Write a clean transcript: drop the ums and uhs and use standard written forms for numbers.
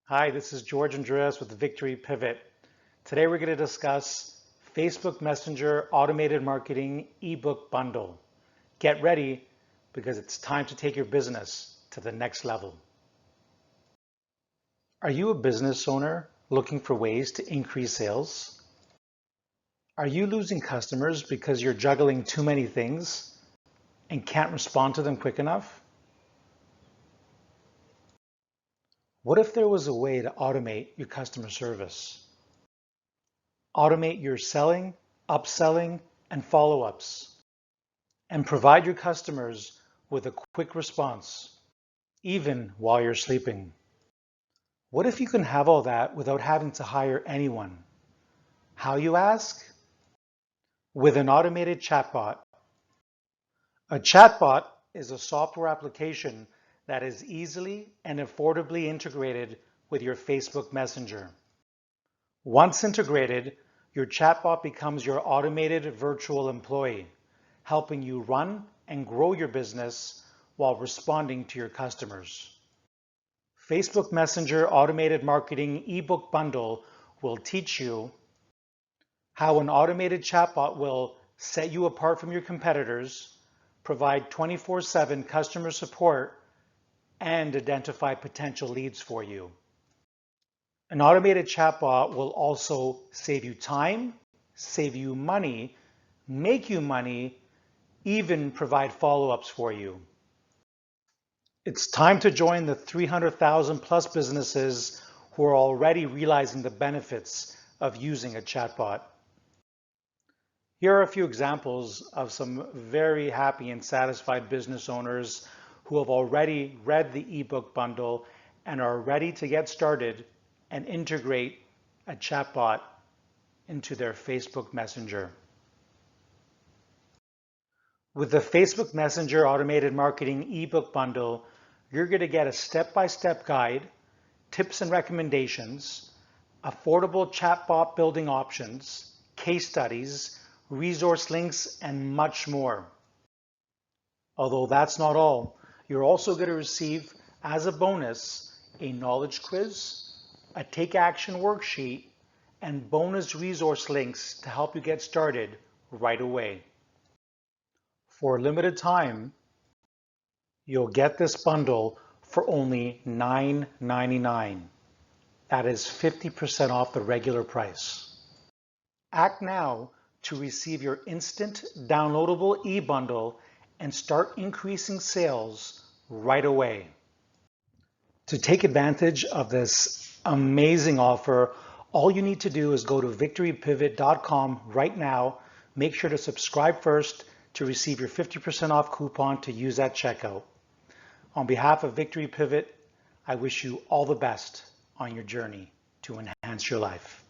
Hi, this is George Andreas with Victory Pivot. Today we're going to discuss Facebook Messenger Automated Marketing eBook Bundle. Get ready because it's time to take your business to the next level. Are you a business owner looking for ways to increase sales? Are you losing customers because you're juggling too many things and can't respond to them quick enough? What if there was a way to automate your customer service? Automate your selling, upselling, and follow-ups, and provide your customers with a quick response, even while you're sleeping. What if you can have all that without having to hire anyone? How, you ask? With an automated chatbot. A chatbot is a software application that is easily and affordably integrated with your Facebook Messenger. Once integrated, your chatbot becomes your automated virtual employee, helping you run and grow your business while responding to your customers. Facebook Messenger Automated Marketing eBook Bundle will teach you how an automated chatbot will set you apart from your competitors, provide 24/7 customer support, and identify potential leads for you. An automated chatbot will also save you time, save you money, make you money, even provide follow-ups for you. It's time to join the 300,000 plus businesses who are already realizing the benefits of using a chatbot. Here are a few examples of some very happy and satisfied business owners who have already read the ebook bundle and are ready to get started and integrate a chatbot into their Facebook Messenger. With the Facebook Messenger Automated Marketing eBook Bundle, you're going to get a step-by-step guide, tips and recommendations, affordable chatbot building options, case studies, resource links, and much more. Although that's not all, you're also going to receive, as a bonus, a knowledge quiz, a take action worksheet, and bonus resource links to help you get started right away. For a limited time, you'll get this bundle for only $9.99. That is 50% off the regular price. Act now to receive your instant downloadable e-bundle and start increasing sales right away. To take advantage of this amazing offer, all you need to do is go to victorypivot.com right now. Make sure to subscribe first to receive your 50% off coupon to use at checkout. On behalf of Victory Pivot, I wish you all the best on your journey to enhance your life.